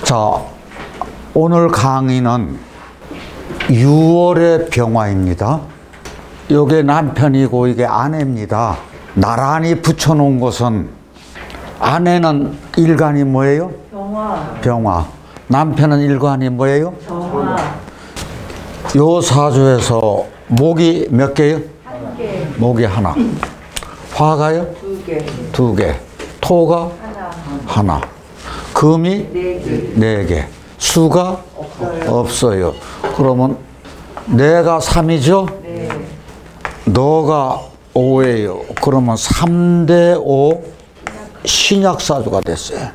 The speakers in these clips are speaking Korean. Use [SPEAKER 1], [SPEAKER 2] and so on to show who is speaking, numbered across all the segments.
[SPEAKER 1] 자, 오늘 강의는 6월의 병화입니다. 이게 남편이고 이게 아내입니다. 나란히 붙여놓은 것은 아내는 일간이 뭐예요?
[SPEAKER 2] 병화.
[SPEAKER 1] 병화. 남편은 일간이 뭐예요?
[SPEAKER 2] 정화.
[SPEAKER 1] 요 사주에서 목이 몇 개요?
[SPEAKER 2] 한 개.
[SPEAKER 1] 목이 하나. 화가요?
[SPEAKER 2] 두 개.
[SPEAKER 1] 두 개. 토가
[SPEAKER 2] 하나.
[SPEAKER 1] 하나. 금이
[SPEAKER 2] 네 개.
[SPEAKER 1] 네 개. 수가
[SPEAKER 2] 없어요.
[SPEAKER 1] 없어요. 그러면 내가 3이죠?
[SPEAKER 2] 네.
[SPEAKER 1] 너가 5예요. 그러면 3대 5 신약사주가 됐어요.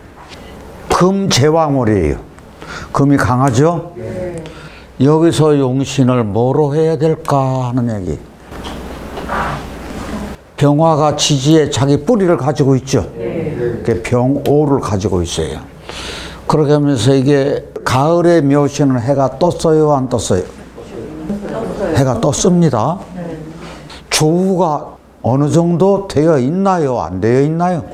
[SPEAKER 1] 금 제왕월이에요. 금이 강하죠?
[SPEAKER 2] 네.
[SPEAKER 1] 여기서 용신을 뭐로 해야 될까 하는 얘기. 병화가 지지에 자기 뿌리를 가지고 있죠.
[SPEAKER 2] 네.
[SPEAKER 1] 병오를 가지고 있어요. 그렇게 하면서 이게 가을에 묘시는 해가 떴어요, 안 떴어요?
[SPEAKER 2] 떴어요.
[SPEAKER 1] 해가 떴습니다.
[SPEAKER 2] 네.
[SPEAKER 1] 조우가 어느 정도 되어 있나요? 안 되어 있나요?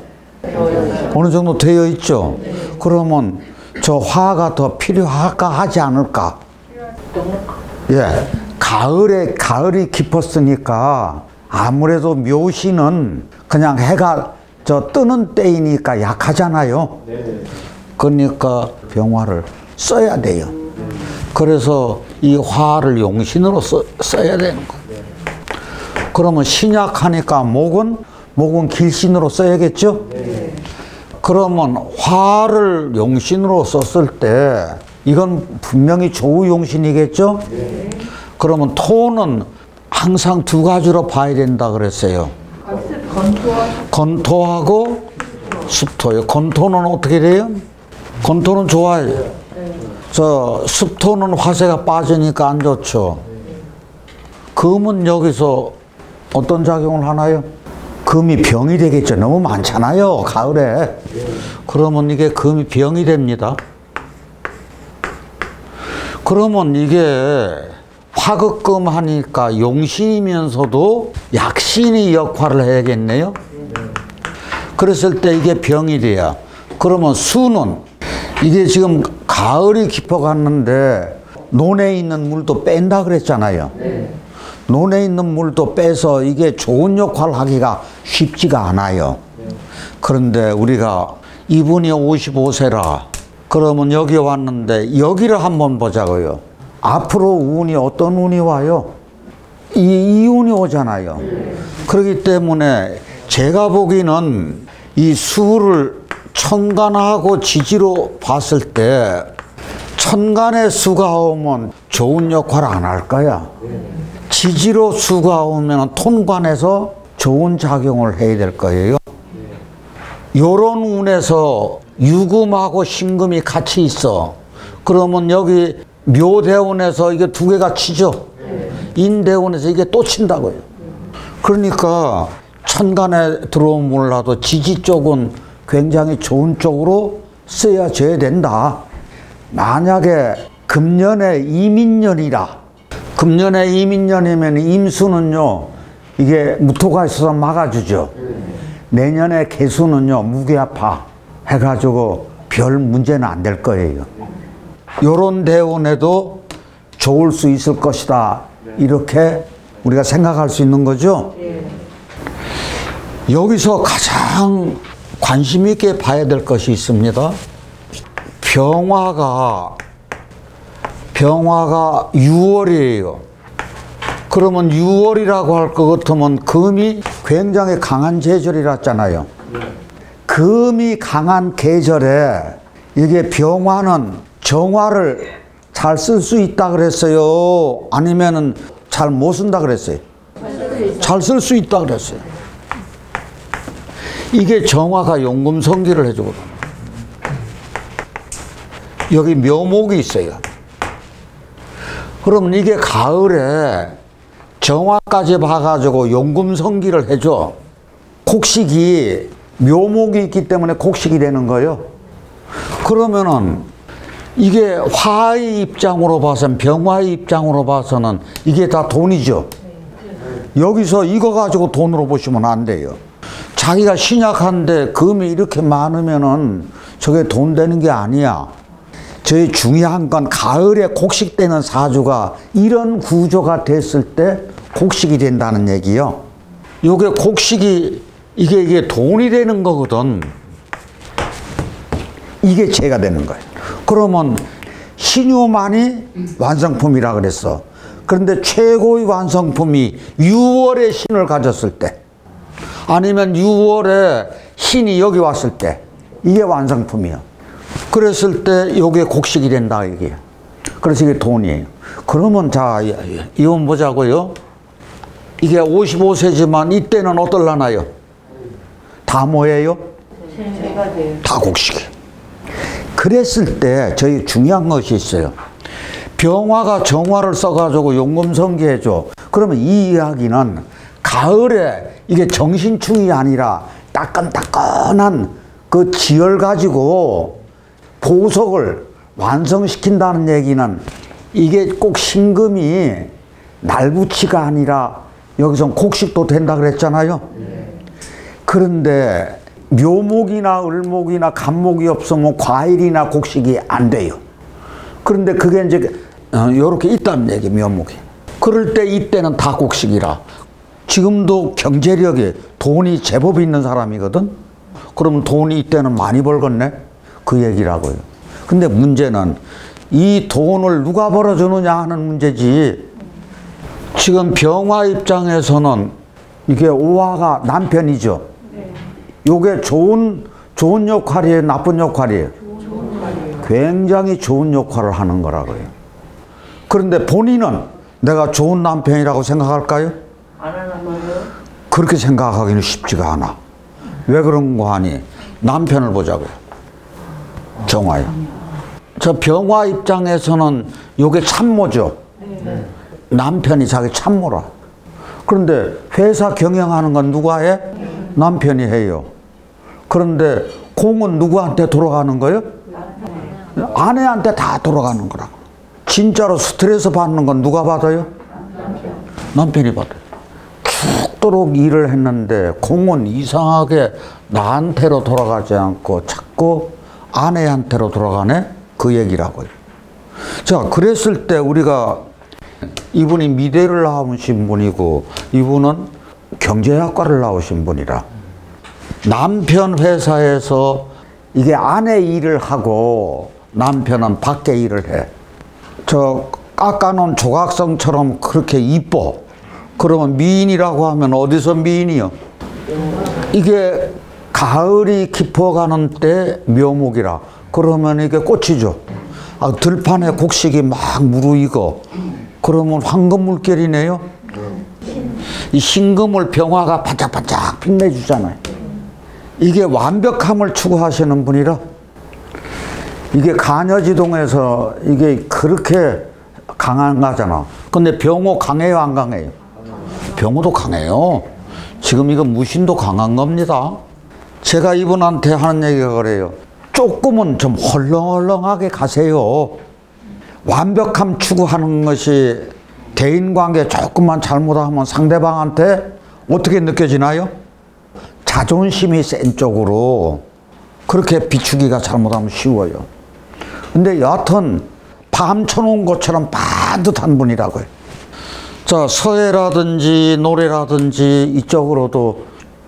[SPEAKER 1] 어느 정도 되어 있죠? 그러면 저 화가 더 필요할까 하지 않을까? 예. 가을이 깊었으니까 아무래도 묘시는 그냥 해가 저 뜨는 때이니까 약하잖아요. 그러니까 병화를 써야 돼요. 그래서 이 화를 용신으로 써야 되는 거예요. 그러면 신약하니까 목은 길신으로 써야겠죠? 그러면 화를 용신으로 썼을 때 이건 분명히 조우용신이겠죠? 그러면 토는 항상 두 가지로 봐야 된다 그랬어요. 건토하고 습토요. 건토는 어떻게 돼요? 건토는 좋아요. 저 습토는 화세가 빠지니까 안 좋죠. 금은 여기서 어떤 작용을 하나요? 금이 병이 되겠죠. 너무 많잖아요, 가을에. 그러면 이게 금이 병이 됩니다. 그러면 이게 화극금 하니까 용신이면서도 약신이 역할을 해야겠네요. 그랬을 때 이게 병이 돼야. 그러면 수는 이게 지금 가을이 깊어갔는데 논에 있는 물도 뺀다 그랬잖아요. 논에 있는 물도 빼서 이게 좋은 역할을 하기가 쉽지가 않아요. 그런데 우리가 이분이 55세라 그러면 여기 왔는데 여기를 한번 보자고요. 앞으로 운이 어떤 운이 와요? 이 운이 오잖아요. 그렇기 때문에 제가 보기는 이 수를 천간하고 지지로 봤을 때 천간에 수가 오면 좋은 역할을 안 할 거야. 지지로 수가 오면 톤관에서 좋은 작용을 해야 될 거예요. 요런 운에서 유금하고 신금이 같이 있어. 그러면 여기 묘대운에서 이게 두 개가 치죠. 인대운에서 이게 또 친다고요. 그러니까 천간에 들어오면 몰라도 지지 쪽은 굉장히 좋은 쪽으로 쓰여져야 된다. 만약에 금년에 이민년이라 금년에 이민년이면 임수는요 이게 무토가 있어서 막아주죠. 내년에 개수는요 무기아파 해가지고 별 문제는 안 될 거예요. 요런 대운에도 좋을 수 있을 것이다 이렇게 우리가 생각할 수 있는 거죠. 여기서 가장 관심 있게 봐야 될 것이 있습니다. 병화가 6월이에요. 그러면 6월이라고 할 것 같으면 금이 굉장히 강한 계절이랐잖아요. 금이 강한 계절에 이게 병화는 정화를 잘 쓸 수 있다 그랬어요? 아니면은 잘 못 쓴다 그랬어요? 잘 쓸 수 있다 그랬어요. 이게 정화가 용금성기를 해주거든요. 여기 묘목이 있어요. 그러면 이게 가을에 정화까지 봐가지고 용금성기를 해줘. 곡식이 묘목이 있기 때문에 곡식이 되는 거예요. 그러면은 이게 화의 입장으로 봐서는 병화의 입장으로 봐서는 이게 다 돈이죠. 여기서 이거 가지고 돈으로 보시면 안 돼요. 자기가 신약한데 금이 이렇게 많으면은 저게 돈 되는 게 아니야. 저희 중요한 건 가을에 곡식되는 사주가 이런 구조가 됐을 때 곡식이 된다는 얘기요. 요게 곡식이 이게 돈이 되는 거거든. 이게 재가 되는 거예요. 그러면 신유만이 완성품이라 그랬어. 그런데 최고의 완성품이 6월에 신을 가졌을 때, 아니면 6월에 신이 여기 왔을 때, 이게 완성품이야. 그랬을 때 이게 곡식이 된다 이게. 그래서 이게 돈이에요. 그러면 자, 이건 보자고요. 이게 55세지만 이때는 어떨라나요? 다 뭐예요?
[SPEAKER 2] 제가 돼요.
[SPEAKER 1] 다 곡식이에요. 그랬을 때 저희 중요한 것이 있어요. 병화가 정화를 써가지고 용금성기해줘. 그러면 이 이야기는 가을에 이게 정신충이 아니라 따끈따끈한 그 지열 가지고 보석을 완성시킨다는 얘기는 이게 꼭 신금이 날붙이가 아니라 여기서 곡식도 된다 그랬잖아요. 그런데 묘목이나 을목이나 간목이 없으면 과일이나 곡식이 안 돼요. 그런데 그게 이제 이렇게 있다는 얘기, 묘목이. 그럴 때 이때는 다 곡식이라. 지금도 경제력이 돈이 제법 있는 사람이거든. 그러면 돈이 이때는 많이 벌겠네, 그 얘기라고요. 근데 문제는 이 돈을 누가 벌어주느냐 하는 문제지. 지금 병화 입장에서는 이게 오화가 남편이죠. 요게 좋은 역할이에요, 나쁜 역할이에요? 굉장히 좋은 역할을 하는 거라고요. 그런데 본인은 내가 좋은 남편이라고 생각할까요?
[SPEAKER 2] 안 하나만요?
[SPEAKER 1] 그렇게 생각하기는 쉽지가 않아. 왜 그런 거 하니? 남편을 보자고요. 정화요. 저 병화 입장에서는 요게 참모죠. 남편이 자기 참모라. 그런데 회사 경영하는 건 누가 해? 남편이 해요. 그런데 공은 누구한테 돌아가는 거예요? 아내한테 다 돌아가는 거라고. 진짜로 스트레스 받는 건 누가 받아요? 남편이 받아요. 죽도록 일을 했는데 공은 이상하게 나한테로 돌아가지 않고 자꾸 아내한테로 돌아가네? 그 얘기라고요. 자, 그랬을 때 우리가 이분이 미대를 나오신 분이고 이분은 경제학과를 나오신 분이라 남편 회사에서 이게 아내 일을 하고 남편은 밖에 일을 해. 저 깎아놓은 조각성처럼 그렇게 이뻐. 그러면 미인이라고 하면 어디서 미인이요? 이게 가을이 깊어가는 때 묘목이라. 그러면 이게 꽃이죠. 들판에 곡식이 막 무르익어. 그러면 황금 물결이네요. 이 신금을 병화가 반짝반짝 빛내주잖아요. 이게 완벽함을 추구하시는 분이라. 이게 가녀지동에서 이게 그렇게 강한 거잖아. 근데 병호 강해요, 안 강해요? 병호도 강해요. 지금 이거 무신도 강한 겁니다. 제가 이분한테 하는 얘기가 그래요. 조금은 좀 헐렁헐렁하게 가세요. 완벽함 추구하는 것이 대인관계 조금만 잘못하면 상대방한테 어떻게 느껴지나요? 자존심이 센 쪽으로 그렇게 비추기가 잘못하면 쉬워요. 근데 여하튼 밤 쳐놓은 것처럼 반듯한 분이라고요. 자, 서예라든지 노래라든지 이쪽으로도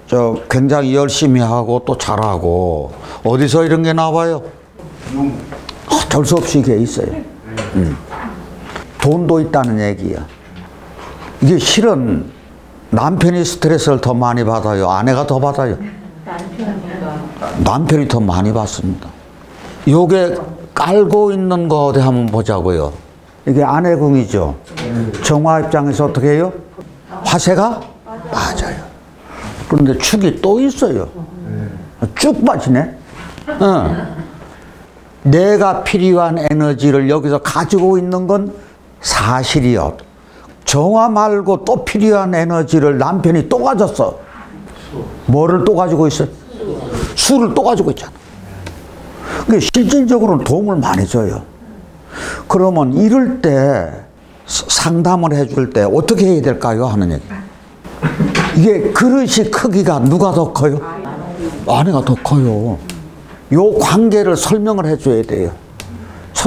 [SPEAKER 1] 저 굉장히 열심히 하고 또 잘하고. 어디서 이런 게 나와요? 어쩔 수 없이 이게 있어요. 돈도 있다는 얘기야. 이게 실은 남편이 스트레스를 더 많이 받아요, 아내가 더 받아요? 남편이 더 많이 받습니다. 요게 깔고 있는 거 어디 한번 보자고요. 이게 아내궁이죠. 정화 입장에서 어떻게 해요? 화세가 맞아요. 그런데 축이 또 있어요. 쭉 빠지네. 내가 필요한 에너지를 여기서 가지고 있는 건 사실이요. 정화 말고 또 필요한 에너지를 남편이 또 가졌어. 뭐를 또 가지고 있어요? 술을 또 가지고 있잖아. 그러니까 실질적으로는 도움을 많이 줘요. 그러면 이럴 때 상담을 해줄 때 어떻게 해야 될까요? 하는 얘기. 이게 그릇이 크기가 누가 더 커요? 아내가 더 커요. 요 관계를 설명을 해줘야 돼요.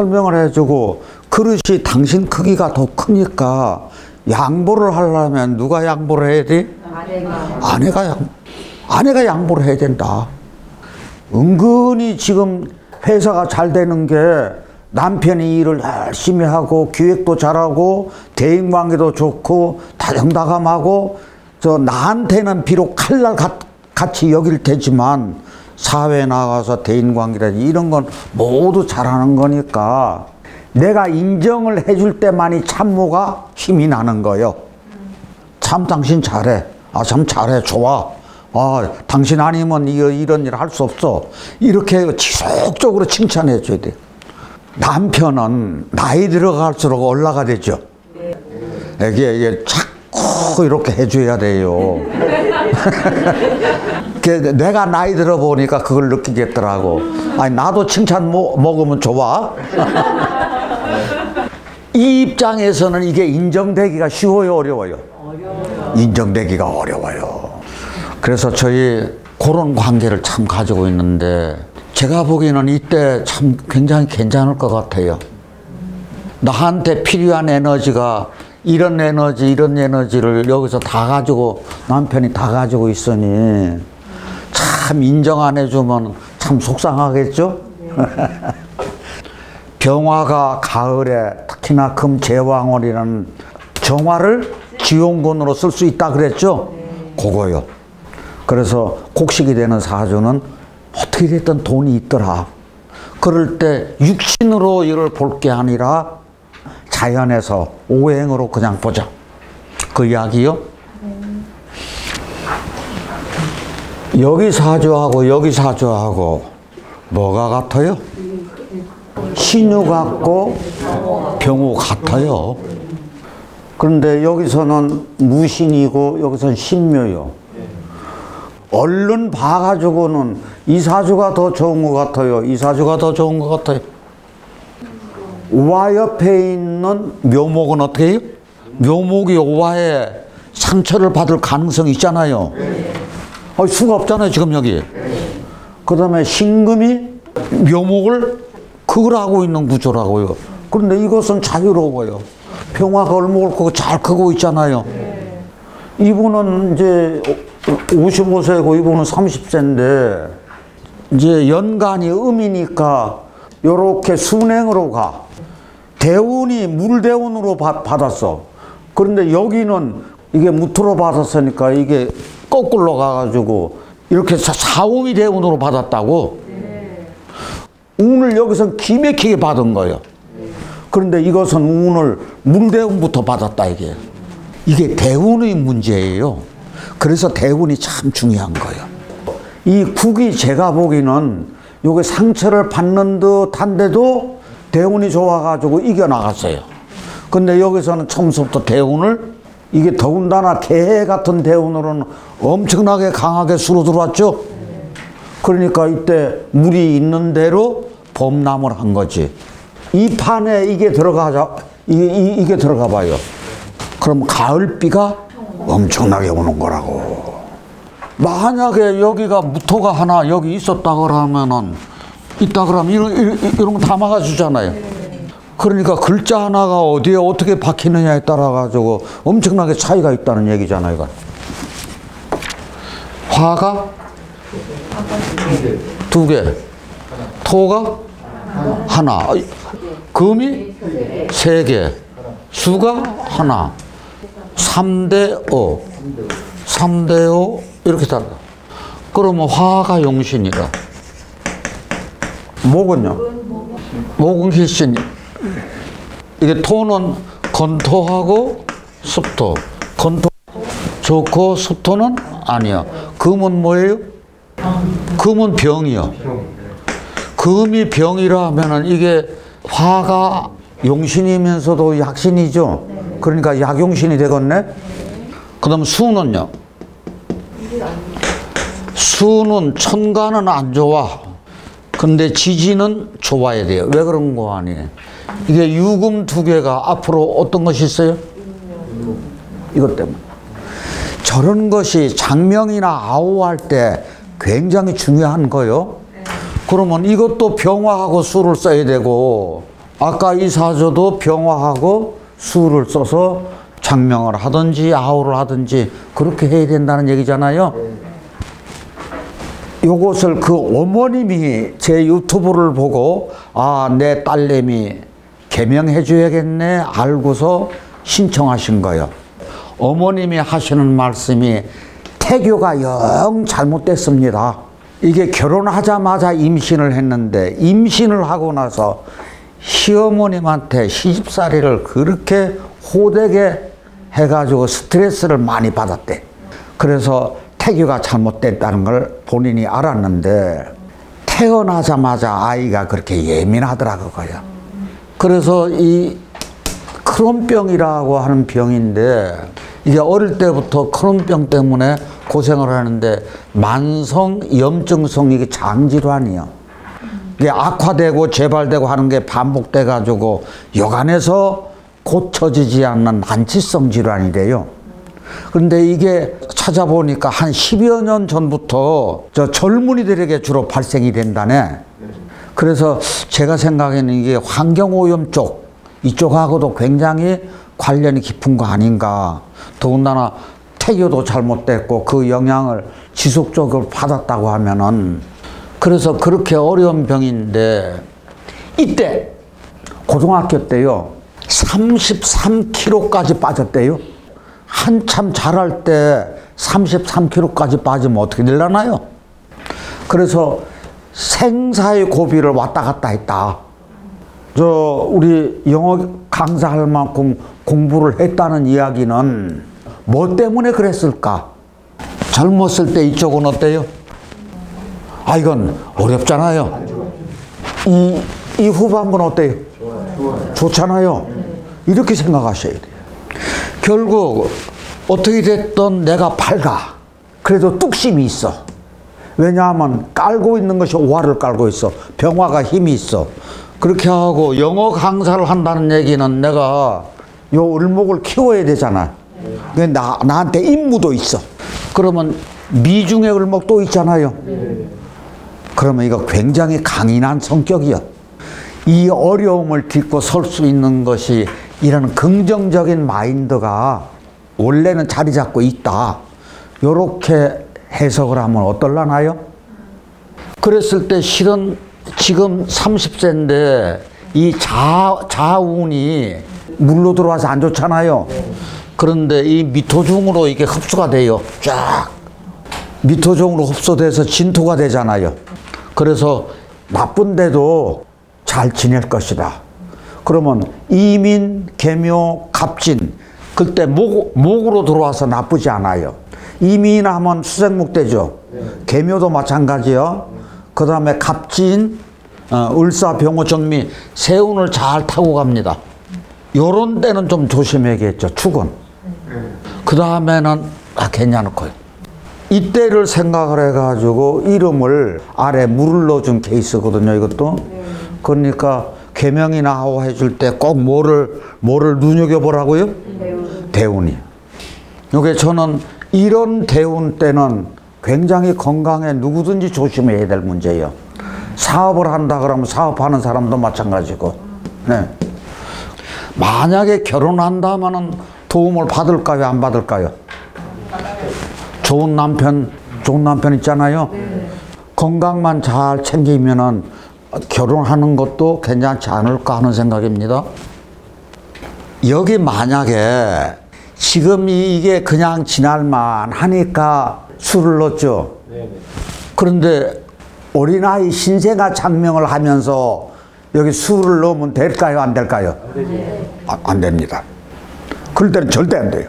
[SPEAKER 1] 설명을 해주고 그릇이 당신 크기가 더 크니까 양보를 하려면 누가 양보를 해야 돼? 아내가 양보를 해야 된다. 은근히 지금 회사가 잘 되는 게 남편이 일을 열심히 하고 기획도 잘하고 대인관계도 좋고 다정다감하고 나한테는 비록 칼날 같이 여길 테지만 사회에 나가서 대인관계라든지 이런 건 모두 잘하는 거니까 내가 인정을 해줄 때만이 참모가 힘이 나는 거예요. 참 당신 잘해. 참 잘해. 좋아. 당신 아니면 이런 일 할 수 없어. 이렇게 지속적으로 칭찬해 줘야 돼. 남편은 나이 들어갈수록 올라가 되죠. 이게 자꾸 이렇게 해줘야 돼요. 내가 나이 들어 보니까 그걸 느끼겠더라고. 아니 나도 칭찬 먹으면 좋아. 이 입장에서는 이게 인정되기가 쉬워요, 어려워요? 인정되기가 어려워요. 그래서 저희 그런 관계를 참 가지고 있는데 제가 보기에는 이때 참 굉장히 괜찮을 것 같아요. 나한테 필요한 에너지가 이런 에너지를 여기서 다 가지고 남편이 다 가지고 있으니 참 인정 안 해주면 참 속상하겠죠? 병화가 가을에 특히나 금제왕월이라는 정화를 지용군으로 쓸 수 있다 그랬죠? 그거요. 그래서 곡식이 되는 사주는 어떻게 됐든 돈이 있더라. 그럴 때 육신으로 이를 볼 게 아니라 자연에서 오행으로 그냥 보자. 그 이야기요. 여기 사주하고 여기 사주하고 뭐가 같아요? 신유 같고 병호 같아요. 그런데 여기서는 무신이고 여기서는 신묘요. 얼른 봐가지고는 이 사주가 더 좋은 것 같아요. 이 사주가 더 좋은 것 같아요. 오화 옆에 있는 묘목은 어떻게 해요? 묘목이 오화에 상처를 받을 가능성이 있잖아요. 수가 없잖아요 지금 여기. 그 다음에 신금이 묘목을 그걸 하고 있는 구조라고요. 그런데 이것은 자유로워요. 병화가 얼목을 크고 잘 크고 있잖아요. 이분은 이제 55세고 이분은 30세인데 이제 연간이 음이니까 요렇게 순행으로 가. 대운이 물대운으로 받았어. 그런데 여기는 이게 무토로 받았으니까 이게 거꾸로 가가지고 이렇게 사오미 대운으로 받았다고. 운을 여기서 기맥히게 받은 거예요. 그런데 이것은 운을 물대운부터 받았다 이게 대운의 문제예요. 그래서 대운이 참 중요한 거예요. 이 국이 제가 보기는 요게 상처를 받는 듯한데도 대운이 좋아가지고 이겨나갔어요. 근데 여기서는 처음부터 대운을 이게 더군다나 개해 같은 대운으로는 엄청나게 강하게 수로 들어왔죠. 그러니까 이때 물이 있는 대로 범람을 한 거지. 이 판에 이게 이게 들어가 봐요. 그럼 가을비가 엄청나게 오는 거라고. 만약에 여기가 무토가 하나 여기 있었다 그러면은 있다 그러면 이런 거 다 막아주잖아요. 그러니까 글자 하나가 어디에 어떻게 박히느냐에 따라 가지고 엄청나게 차이가 있다는 얘기잖아요. 이건. 화가 두 개, 토가 하나, 금이 세 개, 수가 하나, 3대 5, 3대 5 이렇게 달라. 그러면 화가 용신이라. 목은요? 목은 필신. 이게 토는 건토하고 습토. 건토 좋고 습토는 아니야. 금은 뭐예요? 금은 병이요. 금이 병이라 하면은 이게 화가 용신이면서도 약신이죠. 그러니까 약용신이 되겠네. 그 다음 수는요? 수는 천간은 안 좋아. 근데 지지는 좋아야 돼요. 왜 그런 거 아니에요? 이게 유금 두 개가 앞으로 어떤 것이 있어요? 이것 때문에. 저런 것이 장명이나 아오할 때 굉장히 중요한 거요. 그러면 이것도 병화하고 수를 써야 되고 아까 이 사조도 병화하고 수를 써서 장명을 하든지 아우를 하든지 그렇게 해야 된다는 얘기잖아요. 요것을 그 어머님이 제 유튜브를 보고 아, 내 딸내미 개명해 줘야겠네 알고서 신청하신 거예요. 어머님이 하시는 말씀이 태교가 영 잘못됐습니다. 이게 결혼하자마자 임신을 했는데 임신을 하고 나서 시어머님한테 시집살이를 그렇게 호되게 해가지고 스트레스를 많이 받았대. 그래서 태교가 잘못됐다는 걸 본인이 알았는데 태어나자마자 아이가 그렇게 예민하더라고요. 그래서 이 크론병이라고 하는 병인데 이게 어릴 때부터 크론병 때문에 고생을 하는데 만성 염증성 이게 장질환이요. 이게 악화되고 재발되고 하는 게 반복돼 가지고 여간해서 고쳐지지 않는 난치성 질환이래요. 그런데 이게 찾아보니까 한 10여 년 전부터 저 젊은이들에게 주로 발생이 된다네. 그래서 제가 생각에는 이게 환경오염 쪽 이쪽하고도 굉장히 관련이 깊은 거 아닌가. 더군다나 태교도 잘못됐고 그 영향을 지속적으로 받았다고 하면은 그래서 그렇게 어려운 병인데 이때 고등학교 때요 33kg까지 빠졌대요. 한참 자랄 때 33kg까지 빠지면 어떻게 되려나요? 그래서 생사의 고비를 왔다 갔다 했다. 우리 영어 강사할 만큼 공부를 했다는 이야기는 뭐 때문에 그랬을까? 젊었을 때 이쪽은 어때요? 아, 이건 어렵잖아요. 이 후반부는 어때요? 좋잖아요. 이렇게 생각하셔야 돼요. 결국 어떻게 됐든 내가 밝아. 그래도 뚝심이 있어. 왜냐하면 깔고 있는 것이 오화를 깔고 있어. 병화가 힘이 있어. 그렇게 하고 영어 강사를 한다는 얘기는 내가 요 을목을 키워야 되잖아. 나한테 임무도 있어. 그러면 미중의 을목 또 있잖아요. 그러면 이거 굉장히 강인한 성격이야. 이 어려움을 딛고 설 수 있는 것이 이런 긍정적인 마인드가 원래는 자리 잡고 있다. 요렇게 해석을 하면 어떨라나요? 그랬을 때 실은 지금 30세인데 이 자운이 물로 들어와서 안 좋잖아요. 그런데 이 미토중으로 이게 흡수가 돼요. 쫙. 미토중으로 흡수돼서 진토가 되잖아요. 그래서 나쁜데도 잘 지낼 것이다. 그러면 이민, 계묘, 갑진 그때 목으로 들어와서 나쁘지 않아요. 이민하면 수생목 되죠. 계묘도 마찬가지요. 그 다음에 갑진, 을사, 병호, 정미, 세운을 잘 타고 갑니다. 요런 때는 좀 조심해야겠죠. 축은. 그 다음에는 괜찮고요. 이때를 생각을 해가지고 이름을 아래 물을 넣어준 케이스거든요. 이것도. 그러니까 계명이나 하고 해줄 때 꼭 뭐를 눈여겨보라고요? 대운이요. 요게 저는 이런 대운 때는 굉장히 건강에 누구든지 조심해야 될 문제예요. 사업을 한다 그러면 사업하는 사람도 마찬가지고. 네. 만약에 결혼한다면은 도움을 받을까요? 안 받을까요? 좋은 남편 있잖아요. 건강만 잘 챙기면은 결혼하는 것도 괜찮지 않을까 하는 생각입니다. 여기 만약에 지금 이게 그냥 지날만 하니까 술을 넣었죠. 그런데 어린아이 신생아 장명을 하면서 여기 술을 넣으면 될까요? 안 될까요? 안 됩니다. 그럴 때는 절대 안 돼요.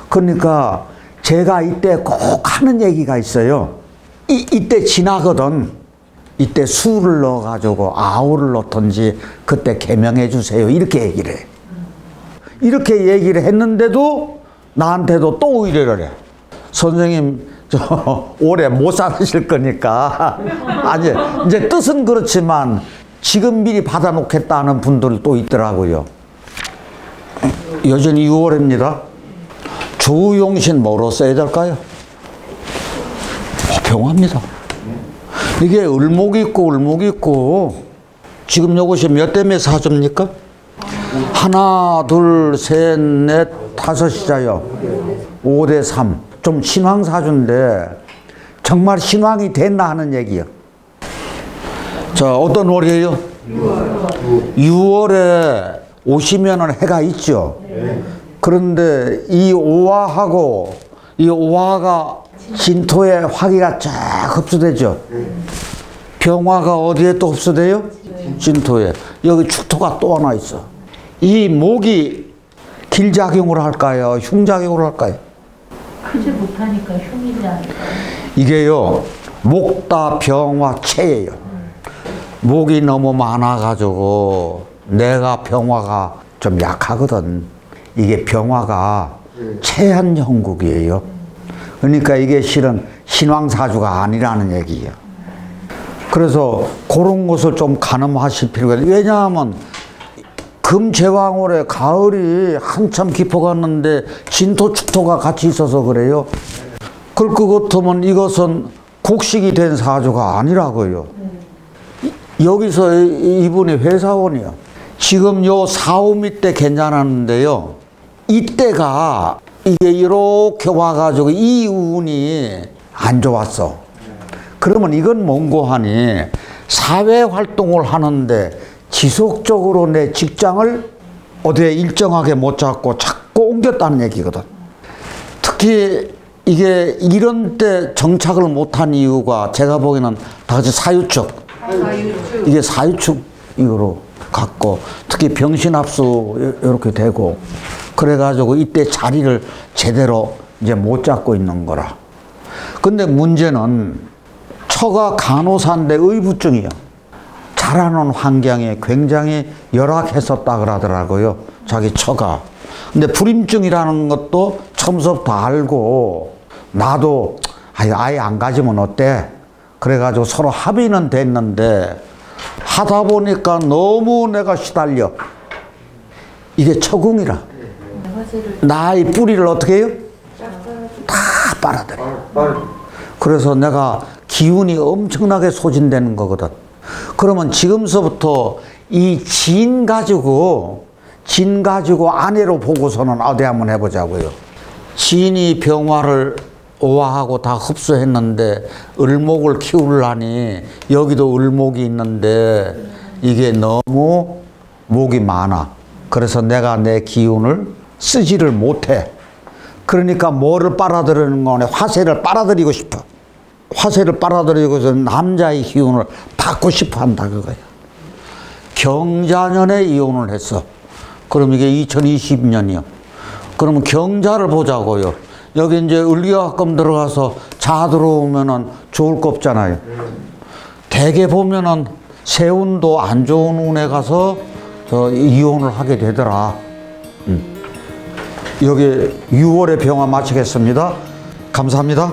[SPEAKER 1] 그러니까 제가 이때 꼭 하는 얘기가 있어요. 이때 지나거든. 이때 술을 넣어가지고 아우를 넣던지 그때 개명해 주세요. 이렇게 얘기를 해. 이렇게 얘기를 했는데도 나한테도 또 의뢰를 해. 선생님, 올해 못 살으실 거니까. 아니, 이제 뜻은 그렇지만 지금 미리 받아놓겠다는 분들이 또 있더라고요. 여전히 6월입니다. 조용신 뭐로 써야 될까요? 병화입니다. 이게 을목이 있고 지금 요것이 몇 대 몇 사주입니까? 하나, 둘, 셋, 넷, 다섯이자요. 5대 3. 좀 신왕 사주인데 정말 신왕이 됐나 하는 얘기요. 자, 어떤 월이에요? 6월에 오시면은 해가 있죠. 그런데 이 오화하고 이 오화가 진토에 화기가 쫙 흡수되죠. 병화가 어디에 또 흡수돼요? 진토에. 여기 축토가 또 하나 있어. 이 목이 길작용을 할까요? 흉작용을 할까요?
[SPEAKER 2] 크지 못하니까 흉이지 않을까.
[SPEAKER 1] 이게요, 목다 병화 체예요. 목이 너무 많아가지고 내가 병화가 좀 약하거든. 이게 병화가 체한 형국이에요. 그러니까 이게 실은 신왕사주가 아니라는 얘기예요. 그래서 그런 것을 좀 가늠하실 필요가 있어요. 왜냐하면 금제왕월에 가을이 한참 깊어갔는데 진토 축토가 같이 있어서 그래요. 그럴 것 같으면 이것은 곡식이 된 사주가 아니라고요. 여기서 이분이 회사원이요. 지금 요 4, 5미 때 괜찮았는데요. 이때가 이게 이렇게 와가지고 이 운이 안 좋았어. 그러면 이건 뭔고 하니 사회 활동을 하는데 지속적으로 내 직장을 어디에 일정하게 못 잡고 자꾸 옮겼다는 얘기거든. 특히 이게 이런 때 정착을 못한 이유가 제가 보기에는 다 같이 사유축. 이게 사유축 이거로 갖고 특히 병신합수 이렇게 되고 그래가지고 이때 자리를 제대로 이제 못 잡고 있는 거라. 근데 문제는 처가 간호사인데 의부증이요. 자라는 환경이 굉장히 열악했었다 그러더라고요. 자기 처가. 근데 불임증이라는 것도 처음부터 알고 나도 아예 안 가지면 어때? 그래가지고 서로 합의는 됐는데 하다 보니까 너무 내가 시달려. 이게 처궁이라. 나의 뿌리를 어떻게 해요? 다 빨아들여. 그래서 내가 기운이 엄청나게 소진되는 거거든. 그러면 지금서부터 이 진 가지고 아내로 보고서는 어디 한번 해보자고요. 진이 병화를 오화하고 다 흡수했는데 을목을 키우려니 여기도 을목이 있는데 이게 너무 목이 많아. 그래서 내가 내 기운을 쓰지를 못해. 그러니까 뭐를 빨아들이는 거네. 화세를 빨아들이고 싶어. 화세를 빨아들이고서 남자의 기운을 받고 싶어 한다 그거야. 경자년에 이혼을 했어. 그럼 이게 2020년이요. 그러면 경자를 보자고요. 여기 이제 을기화금 들어가서 자 들어오면은 좋을 거 없잖아요. 대개 보면은 세운도 안 좋은 운에 가서 이혼을 하게 되더라. 여기 6월에 병화 마치겠습니다. 감사합니다.